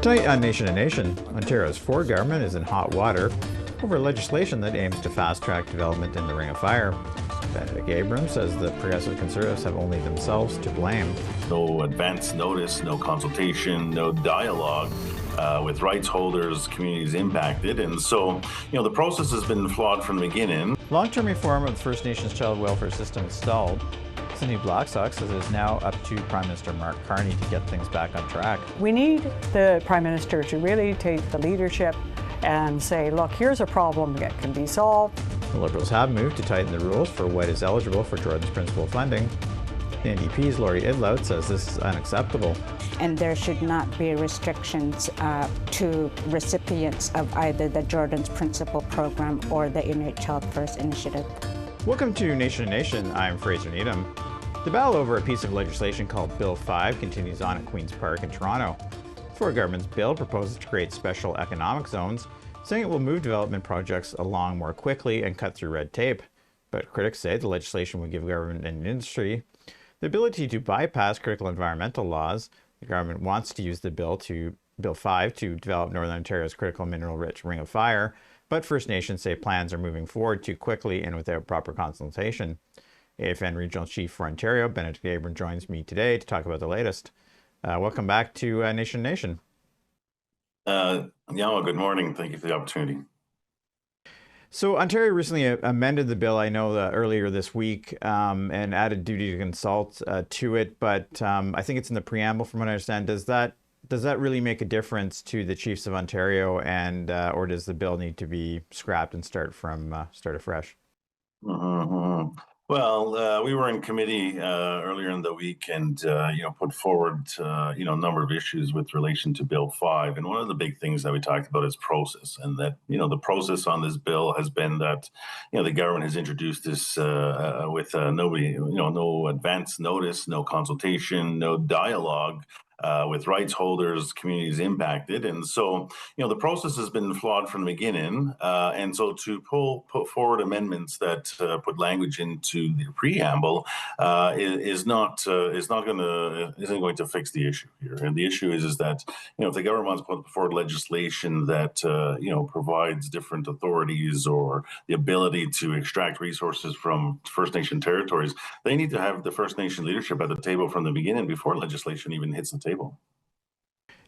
Tonight on Nation to Nation, Ontario's Ford government is in hot water over legislation that aims to fast-track development in the Ring of Fire. Benedict Abrams says the Progressive Conservatives have only themselves to blame. No advance notice, no consultation, no dialogue with rights holders, communities impacted. And so, the process has been flawed from the beginning. Long-term reform of the First Nations child welfare system is stalled. Sydney Blackstock says it is now up to Prime Minister Mark Carney to get things back on track. We need the Prime Minister to really take the leadership and say, look, here's a problem that can be solved. The Liberals have moved to tighten the rules for what is eligible for Jordan's principal funding. The NDP's Laurie Idlout says this is unacceptable. And there should not be restrictions to recipients of either the Jordan's Principal Program or the Inuit Child First Initiative. Welcome to Nation to Nation. I'm Fraser Needham. The battle over a piece of legislation called Bill 5 continues on at Queen's Park in Toronto. The Ford government's bill proposes to create special economic zones, saying it will move development projects along more quickly and cut through red tape. But critics say the legislation would give government and industry the ability to bypass critical environmental laws. The government wants to use the Bill 5 to develop Northern Ontario's critical mineral-rich Ring of Fire, but First Nations say plans are moving forward too quickly and without proper consultation. AFN Regional Chief for Ontario, Benedict Abrams, joins me today to talk about the latest. Welcome back to Nation to Nation. Good morning. Thank you for the opportunity. So Ontario recently amended the bill, I know, earlier this week, and added duty to consult to it, but I think it's in the preamble from what I understand. Does that really make a difference to the Chiefs of Ontario, and or does the bill need to be scrapped and start afresh? Mm-hmm. Well, we were in committee earlier in the week and, put forward, a number of issues with relation to Bill 5. And one of the big things that we talked about is process, and that, the process on this bill has been that, the government has introduced this with no advance notice, no consultation, no dialogue with rights holders, communities impacted. And so, the process has been flawed from the beginning. And so to put forward amendments that put language into the preamble isn't going to fix the issue here. And the issue is that, if the government wants to put forward legislation that, provides different authorities or the ability to extract resources from First Nation territories, they need to have the First Nation leadership at the table from the beginning before legislation even hits the table.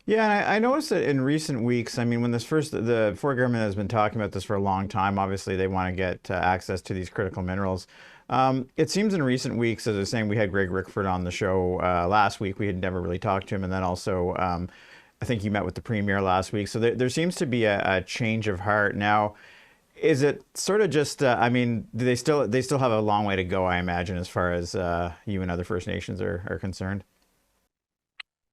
Yeah, I noticed that in recent weeks, when the Ford government has been talking about this for a long time. Obviously, they want to get access to these critical minerals. It seems in recent weeks, as I was saying, we had Greg Rickford on the show last week. We had never really talked to him. And then also, I think you met with the Premier last week. So there seems to be a change of heart. Now, is it sort of just, do they still have a long way to go, I imagine, as far as you and other First Nations are concerned?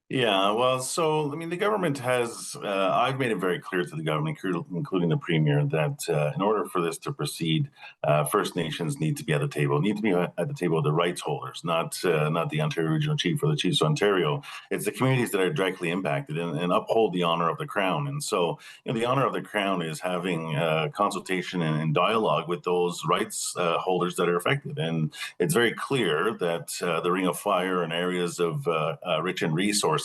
Yeah, well, so, the government has, I've made it very clear to the government, including the Premier, that in order for this to proceed, First Nations need to be at the table, with the rights holders, not the Ontario Regional Chief or the Chiefs of Ontario. It's the communities that are directly impacted and uphold the honour of the Crown. And so, the honour of the Crown is having consultation and dialogue with those rights holders that are affected. And it's very clear that the Ring of Fire and areas of rich in resources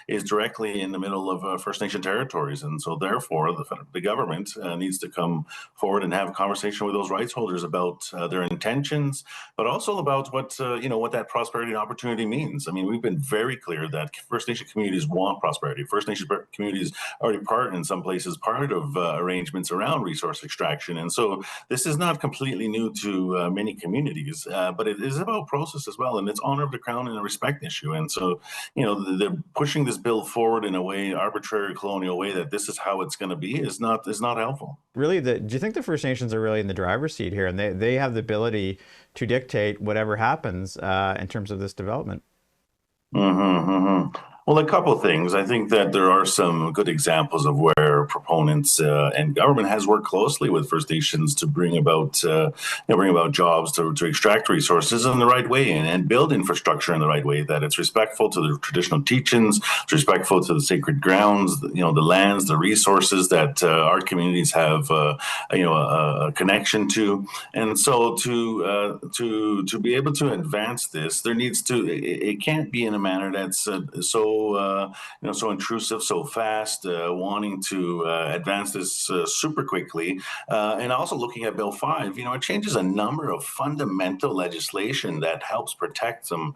is directly in the middle of First Nation territories. And so therefore, the government needs to come forward and have a conversation with those rights holders about their intentions, but also about what that prosperity and opportunity means. We've been very clear that First Nation communities want prosperity. First Nation communities are already in some places, part of arrangements around resource extraction. And so this is not completely new to many communities, but it is about process as well. And it's honor of the Crown and a respect issue. And so, the pushing this bill forward in a way, arbitrary colonial way, that this is how it's going to be is not helpful. Really, do you think the First Nations are really in the driver's seat here, and they have the ability to dictate whatever happens in terms of this development? Mm-hmm, mm-hmm. Well, a couple of things. I think that there are some good examples of where are proponents, and government has worked closely with First Nations to bring about jobs, to extract resources in the right way, and build infrastructure in the right way, that it's respectful to the traditional teachings, it's respectful to the sacred grounds, the lands, the resources that our communities have a connection to. And so to be able to advance this, there needs to, it can't be in a manner that's so intrusive, so fast, wanting to advance this super quickly, and also looking at Bill 5. It changes a number of fundamental legislation that helps protect some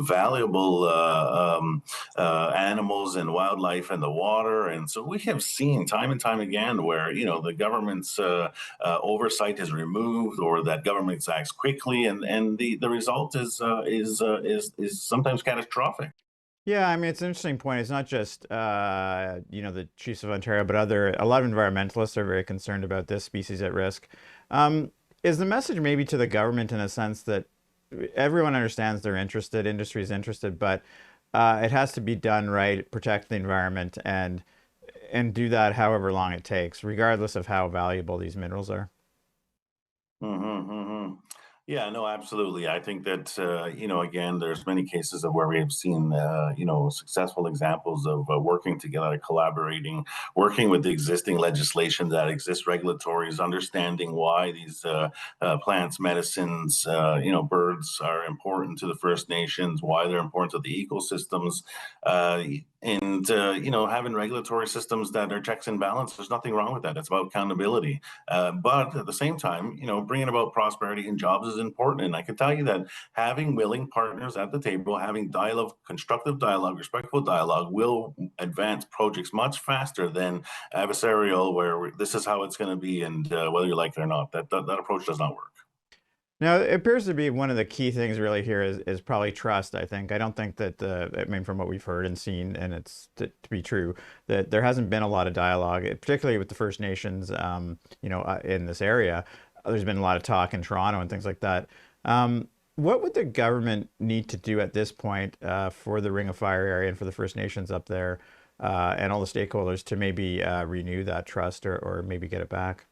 valuable animals and wildlife and the water. And so we have seen time and time again where the government's oversight is removed, or that government acts quickly, and the result is sometimes catastrophic. Yeah, I mean, it's an interesting point. It's not just, the Chiefs of Ontario, but a lot of environmentalists are very concerned about this species at risk. Is the message maybe to the government in a sense that everyone understands they're interested, industry is interested, but it has to be done right, protect the environment, and do that however long it takes, regardless of how valuable these minerals are? Mm-hmm, mm-hmm. Yeah, no, absolutely. I think that again, there's many cases of where we have seen successful examples of working together, collaborating, working with the existing legislation that exists, regulatories, understanding why these plants, medicines, birds are important to the First Nations, why they're important to the ecosystems, and having regulatory systems that are checks and balances. There's nothing wrong with that. It's about accountability. But at the same time, bringing about prosperity and jobs is important. And I can tell you that having willing partners at the table, having dialogue, constructive dialogue, respectful dialogue, will advance projects much faster than adversarial, where this is how it's going to be, and whether you like it or not. That approach does not work. Now, it appears to be one of the key things really here is probably trust, I think. I don't think that, I mean, from what we've heard and seen, and it's to be true, that there hasn't been a lot of dialogue, particularly with the First Nations, in this area. There's been a lot of talk in Toronto and things like that. What would the government need to do at this point for the Ring of Fire area and for the First Nations up there and all the stakeholders to maybe renew that trust or maybe get it back?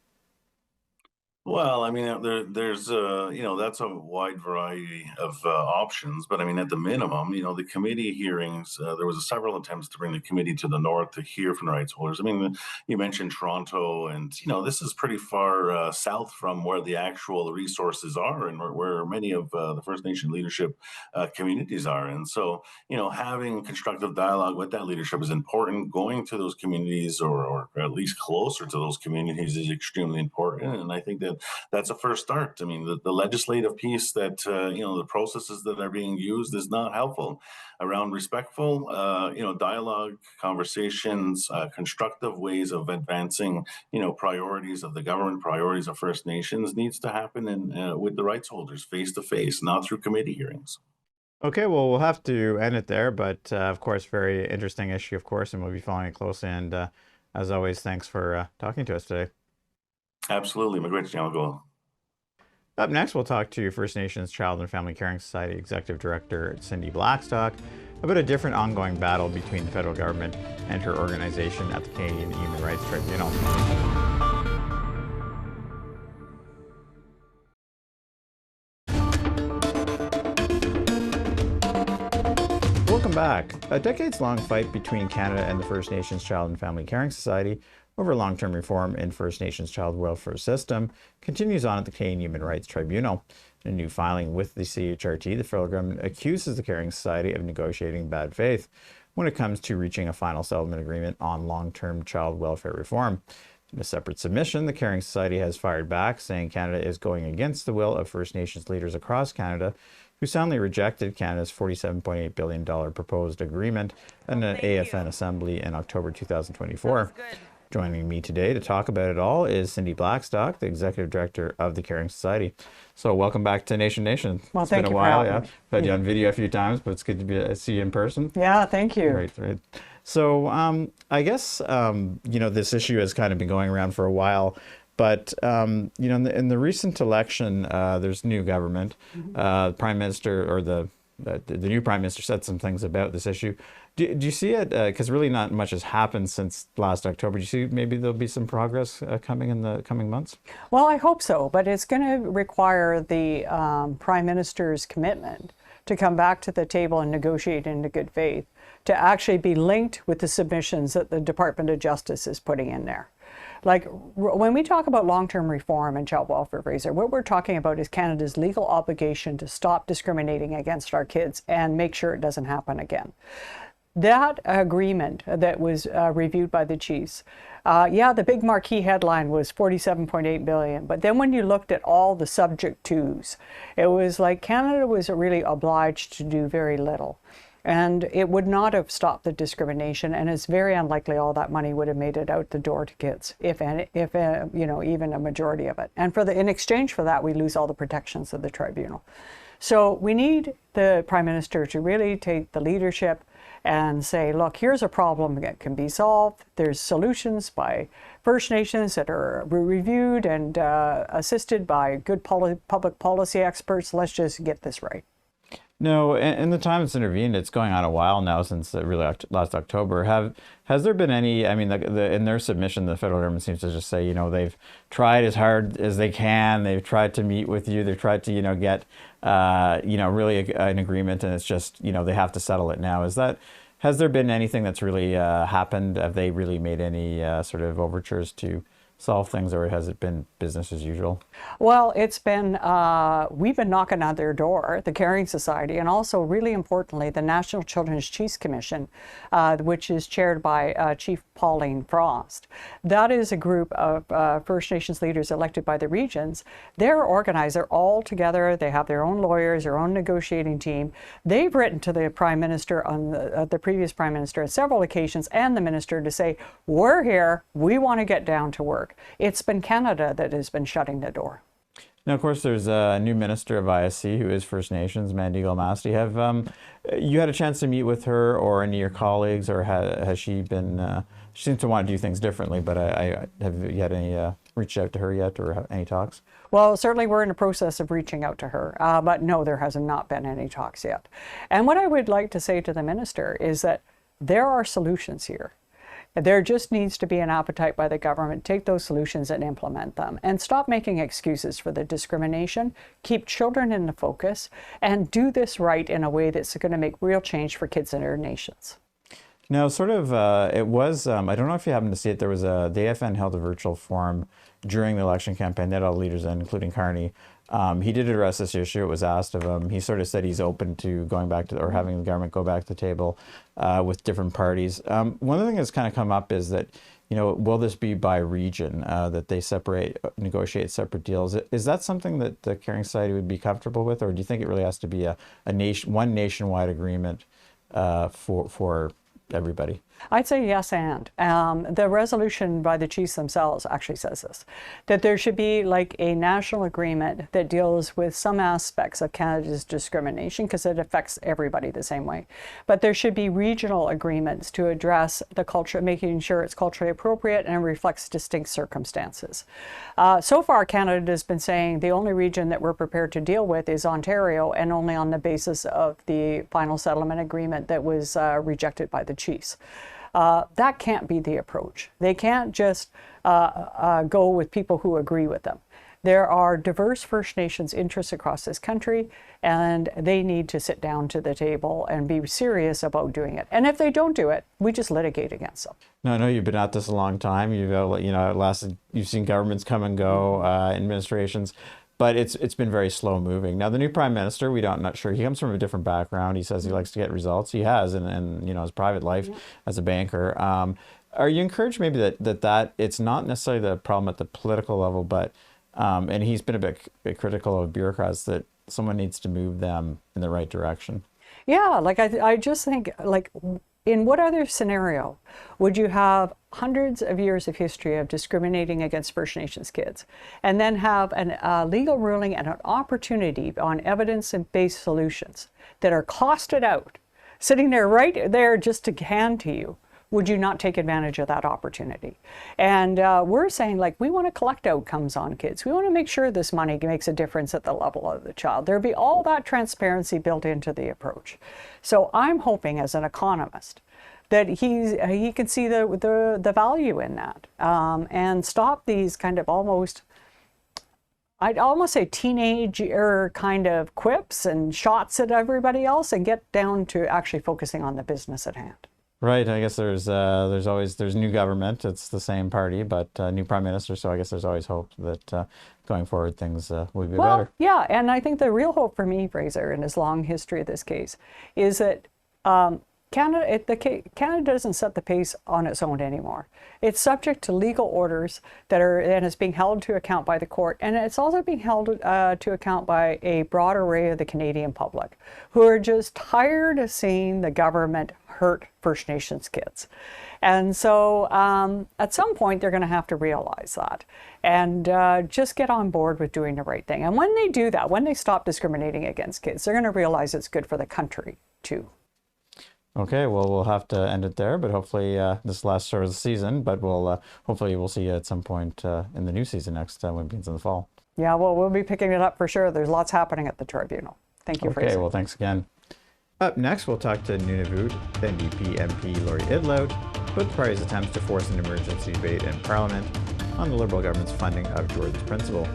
Well, I mean, there's that's a wide variety of options, but I mean, at the minimum, the committee hearings, there was several attempts to bring the committee to the north to hear from the rights holders. I mean, you mentioned Toronto, and this is pretty far south from where the actual resources are, and where many of the First Nation leadership communities are. And so, having constructive dialogue with that leadership is important. Going to those communities, or at least closer to those communities, is extremely important. And I think that's a first start. I mean, the legislative piece that the processes that are being used is not helpful around respectful dialogue, conversations, constructive ways of advancing priorities of the government, priorities of First Nations, needs to happen with the rights holders face to face, not through committee hearings. Okay, well, we'll have to end it there, but of course, very interesting issue, of course, and we'll be following it closely. And as always, thanks for talking to us today. Absolutely. Miigwech Nyalgo. Up next, we'll talk to First Nations Child and Family Caring Society Executive Director Cindy Blackstock about a different ongoing battle between the federal government and her organization at the Canadian Human Rights Tribunal. Welcome back. A decades-long fight between Canada and the First Nations Child and Family Caring Society over long-term reform in First Nations child welfare system continues on at the Canadian Human Rights Tribunal. In a new filing with the CHRT, the federal government accuses the Caring Society of negotiating in bad faith when it comes to reaching a final settlement agreement on long-term child welfare reform. In a separate submission, the Caring Society has fired back, saying Canada is going against the will of First Nations leaders across Canada, who soundly rejected Canada's $47.8 billion proposed agreement in an AFN assembly in October 2024. Joining me today to talk about it all is Cindy Blackstock, the Executive Director of the Caring Society. So welcome back to Nation. Well, it's thank been a you while, for yeah. having me. I've had you on video a few times, but it's good to see you in person. Yeah, thank you. Right. So I guess, this issue has kind of been going around for a while, but, in the recent election, there's new government. Prime Minister, or the the new Prime Minister said some things about this issue. Do you see it? Because really not much has happened since last October. Do you see maybe there'll be some progress coming in the coming months? Well, I hope so, but it's going to require the Prime Minister's commitment to come back to the table and negotiate in good faith, to actually be linked with the submissions that the Department of Justice is putting in there. Like when we talk about long-term reform and child welfare, Fraser, what we're talking about is Canada's legal obligation to stop discriminating against our kids and make sure it doesn't happen again. That agreement that was reviewed by the chiefs, the big marquee headline was $47.8 billion. But then when you looked at all the subject twos, it was like Canada was really obliged to do very little. And it would not have stopped the discrimination, and it's very unlikely all that money would have made it out the door to kids, if even a majority of it. And in exchange for that, we lose all the protections of the tribunal. So we need the Prime Minister to really take the leadership and say, look, here's a problem that can be solved. There's solutions by First Nations that are reviewed and assisted by good public policy experts. Let's just get this right. No, in the time it's intervened, it's going on a while now since really last October. Has there been any? I mean, in their submission, the federal government seems to just say, they've tried as hard as they can. They've tried to meet with you. They've tried to, get, really an agreement, and it's just, they have to settle it now. Has there been anything that's really happened? Have they really made any sort of overtures to solve things, or has it been business as usual? Well, it's been, we've been knocking on their door, the Caring Society, and also really importantly, the National Children's Chiefs Commission, which is chaired by Chief Pauline Frost. That is a group of First Nations leaders elected by the regions. They're organized, they're all together, they have their own lawyers, their own negotiating team. They've written to the Prime Minister, on the previous Prime Minister on several occasions, and the Minister to say, we're here, we want to get down to work. It's been Canada that has been shutting the door. Now, of course, there's a new Minister of ISC who is First Nations, Mandy Gilmasti. Have you had a chance to meet with her or any of your colleagues, or has she been? She seems to want to do things differently, but have you had any reached out to her yet, or any talks? Well, certainly we're in the process of reaching out to her, but no, there has not been any talks yet. And what I would like to say to the Minister is that there are solutions here. There just needs to be an appetite by the government to take those solutions and implement them, and stop making excuses for the discrimination, keep children in the focus, and do this right in a way that's going to make real change for kids in our nations. Now, sort of, it was, I don't know if you happened to see it, the AFN held a virtual forum during the election campaign. They had all the leaders in, including Carney. He did address this issue. It was asked of him. He sort of said he's open to going back to, or having the government go back to the table with different parties. One of the things that's kind of come up is that, will this be by region, that they negotiate separate deals? Is that something that the Caring Society would be comfortable with, or do you think it really has to be one nationwide agreement for everybody? I'd say yes, and the resolution by the chiefs themselves actually says this, that there should be like a national agreement that deals with some aspects of Canada's discrimination, because it affects everybody the same way. But there should be regional agreements to address the culture, making sure it's culturally appropriate and reflects distinct circumstances. So far, Canada has been saying the only region that we're prepared to deal with is Ontario, and only on the basis of the final settlement agreement that was rejected by the chiefs. That can't be the approach. They can't just go with people who agree with them. There are diverse First Nations interests across this country, and they need to sit down to the table and be serious about doing it. And if they don't do it, we just litigate against them. No, I know you've been at this a long time. You've seen governments come and go, administrations. But it's been very slow moving. Now, the new Prime Minister, not sure. He comes from a different background. He says he likes to get results. He has, and his private life as a banker. Are you encouraged maybe that it's not necessarily the problem at the political level, but and he's been a bit critical of bureaucrats, that someone needs to move them in the right direction? Yeah, I just think, in what other scenario would you have hundreds of years of history of discriminating against First Nations kids, and then have a legal ruling and an opportunity on evidence-based solutions that are costed out, sitting there right there just to hand to you would you not take advantage of that opportunity? And we're saying, like, we want to collect outcomes on kids. We want to make sure this money makes a difference at the level of the child. There'd be all that transparency built into the approach. So I'm hoping, as an economist, that he can see the value in that, and stop these kind of I'd almost say teenager kind of quips and shots at everybody else, and get down to actually focusing on the business at hand. Right. I guess there's new government. It's the same party, but new prime minister. So I guess there's always hope that going forward things will be better. Yeah, and I think the real hope for me, Fraser, in his long history of this case, is that Canada doesn't set the pace on its own anymore. It's subject to legal orders and it's being held to account by the court, and it's also being held to account by a broad array of the Canadian public, who are just tired of seeing the government hurt First Nations kids. And so at some point they're going to have to realize that and just get on board with doing the right thing. And when they do that, when they stop discriminating against kids, they're going to realize it's good for the country too. Okay, well, we'll have to end it there, but hopefully this last sort of the season, but hopefully we'll see you at some point in the new season next when it begins in the fall. Yeah, well, we'll be picking it up for sure. There's lots happening at the tribunal. Thank you, Fraser. Okay, well, thanks again. Up next, we'll talk to Nunavut NDP MP Laurie Idlout about the party's attempts to force an emergency debate in Parliament on the Liberal government's funding of Jordan's Principle.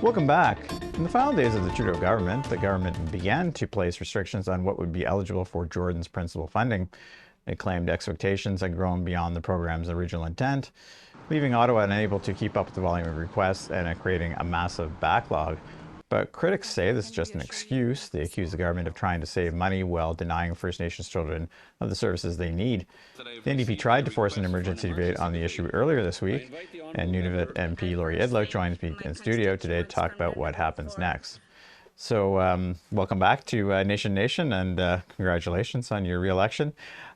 Welcome back. In the final days of the Trudeau government, the government began to place restrictions on what would be eligible for Jordan's Principle funding. It claimed expectations had grown beyond the program's original intent, leaving Ottawa unable to keep up with the volume of requests and creating a massive backlog. But critics say this is just an excuse. They accuse the government of trying to save money while denying First Nations children of the services they need. The NDP tried to force an emergency debate on the issue earlier this week, and Nunavut MP Laurie Idlout joins me in studio today to talk about what happens next. So welcome back to Nation, and congratulations on your re-election.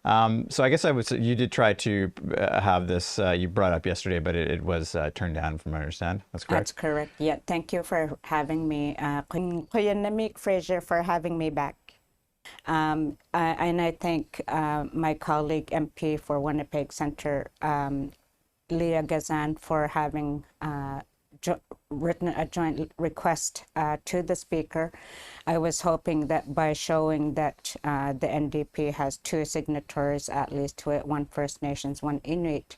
So I guess you did try to have this, you brought up yesterday, but it was turned down from what I understand. That's correct? That's correct. Yeah, thank you for having me. Kuya Fraser for having me back. And I thank my colleague MP for Winnipeg Centre, Leah Gazan, for having written a joint request to the Speaker. I was hoping that by showing that the NDP has two signatories, at least to it, one First Nations, one Inuit,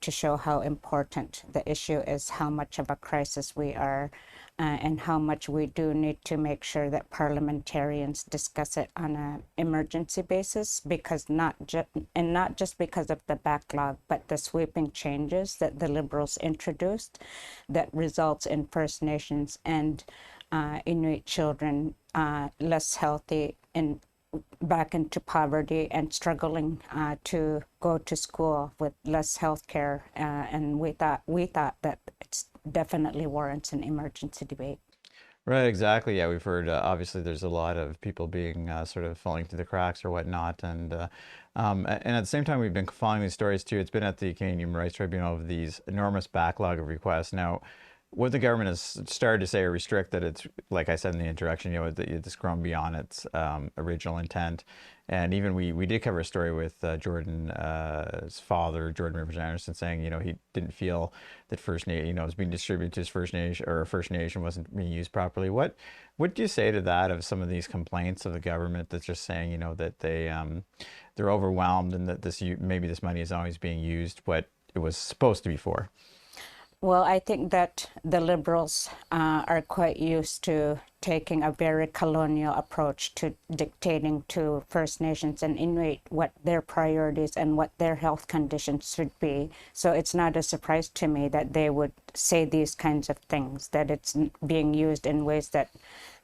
to show how important the issue is, how much of a crisis we are, and how much we do need to make sure that parliamentarians discuss it on an emergency basis, because not just because of the backlog, but the sweeping changes that the Liberals introduced that results in First Nations and Inuit children less healthy and back into poverty and struggling to go to school with less health care, and we thought that it's definitely warrants an emergency debate. Right, exactly. Yeah, we've heard obviously there's a lot of people being sort of falling through the cracks or whatnot, and at the same time we've been following these stories too. It's been at the Canadian Human Rights Tribunal of these enormous backlog of requests. Now, what the government has started to say or restrict, that it's, like I said in the introduction, it's grown beyond its original intent. And even we did cover a story with Jordan's father, Jordan Rivers Anderson, saying, he didn't feel that First Nation, it was being distributed to his First Nation, or First Nation wasn't being used properly. What do you say to that, of some of these complaints of the government that's just saying, that they're overwhelmed and that maybe this money is always being used what it was supposed to be for? Well, I think that the Liberals are quite used to taking a very colonial approach to dictating to First Nations and Inuit what their priorities and what their health conditions should be. So it's not a surprise to me that they would say these kinds of things, that it's being used in ways that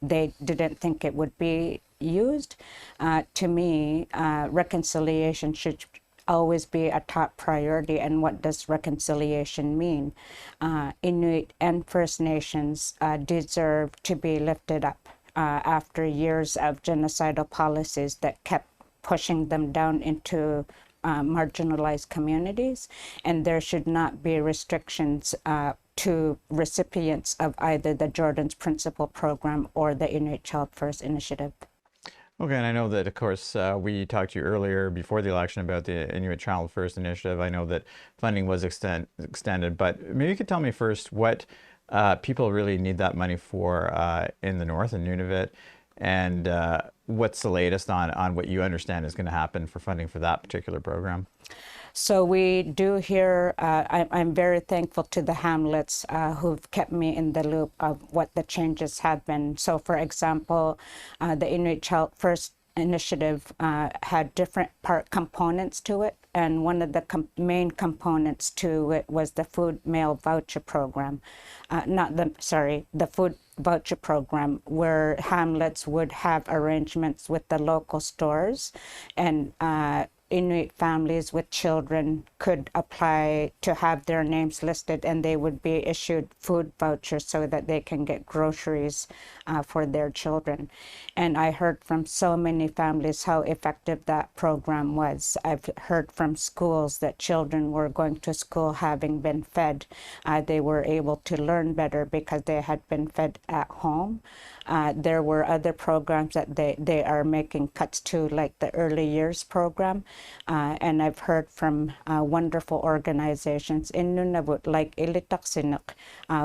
they didn't think it would be used. To me, reconciliation should always be a top priority. And what does reconciliation mean? Inuit and First Nations deserve to be lifted up after years of genocidal policies that kept pushing them down into marginalized communities, and there should not be restrictions to recipients of either the Jordan's Principle Program or the Inuit Child First Initiative. Okay, and I know that, of course, we talked to you earlier before the election about the Inuit Child First Initiative. I know that funding was extended, but maybe you could tell me first what people really need that money for in the north, in Nunavut, and what's the latest on what you understand is going to happen for funding for that particular program? So we do hear, I'm very thankful to the hamlets who've kept me in the loop of what the changes have been. So for example, the Inuit Child First Initiative had different part components to it. And one of the main components to it was the food mail voucher program. The food voucher program, where hamlets would have arrangements with the local stores, and Inuit families with children could apply to have their names listed, and they would be issued food vouchers so that they can get groceries for their children. And I heard from so many families how effective that program was. I've heard from schools that children were going to school having been fed. They were able to learn better because they had been fed at home. There were other programs that they are making cuts to, like the early years program. And I've heard from wonderful organizations in Nunavut, like Ilitaksinik,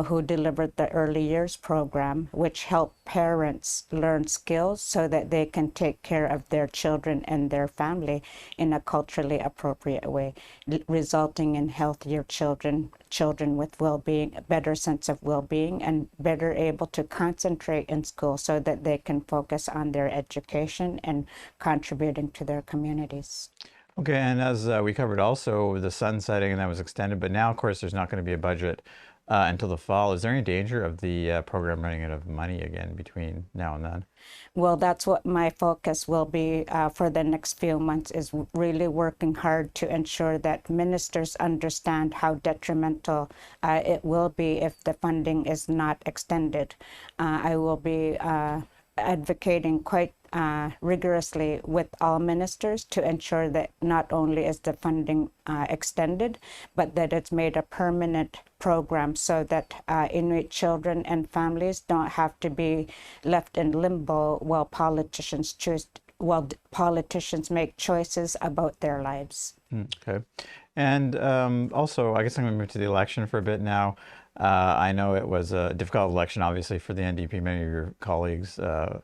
who delivered the early years program, which helped parents learn skills so that they can take care of their children and their family in a culturally appropriate way, resulting in healthier children with well-being, a better sense of well-being, and better able to concentrate in school so that they can focus on their education and contributing to their communities. Okay, and as we covered also the sunsetting, and that was extended, but now, of course, there's not going to be a budget until the fall. Is there any danger of the program running out of money again between now and then? Well, that's what my focus will be for the next few months, is really working hard to ensure that ministers understand how detrimental it will be if the funding is not extended. I will be advocating quite rigorously with all ministers to ensure that not only is the funding extended, but that it's made a permanent program so that Inuit children and families don't have to be left in limbo while politicians make choices about their lives. Okay. And also, I guess I'm going to move to the election for a bit now. I know it was a difficult election, obviously, for the NDP. Many of your colleagues, I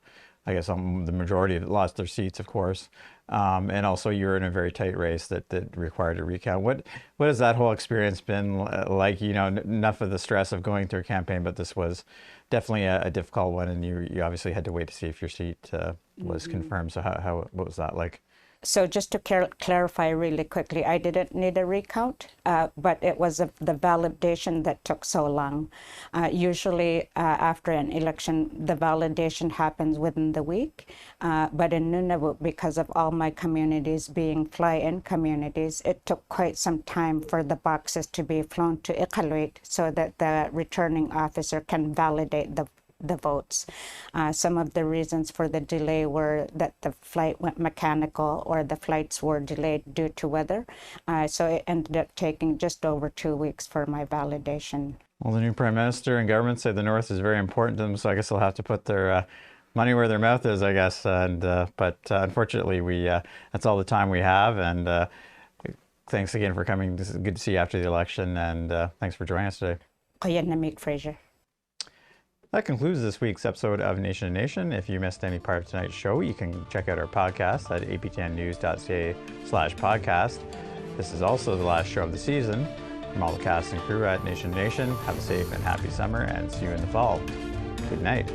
guess the majority lost their seats, of course. And also you're in a very tight race that required a recount. What has that whole experience been like? You know, enough of the stress of going through a campaign, but this was definitely a difficult one, and you obviously had to wait to see if your seat was confirmed. So what was that like? So just to clarify really quickly, I didn't need a recount, but it was the validation that took so long. Usually after an election, the validation happens within the week. But in Nunavut, because of all my communities being fly-in communities, it took quite some time for the boxes to be flown to Iqaluit so that the returning officer can validate the votes. Some of the reasons for the delay were that the flight went mechanical or the flights were delayed due to weather. So it ended up taking just over 2 weeks for my validation. Well, the new Prime Minister and government say the North is very important to them, so I guess they'll have to put their money where their mouth is, I guess. And but unfortunately, that's all the time we have. And thanks again for coming. This is good to see you after the election, and thanks for joining us today. Fraser. That concludes this week's episode of Nation to Nation. If you missed any part of tonight's show, you can check out our podcast at aptnnews.ca/podcast. This is also the last show of the season. From all the cast and crew at Nation to Nation, have a safe and happy summer, and see you in the fall. Good night.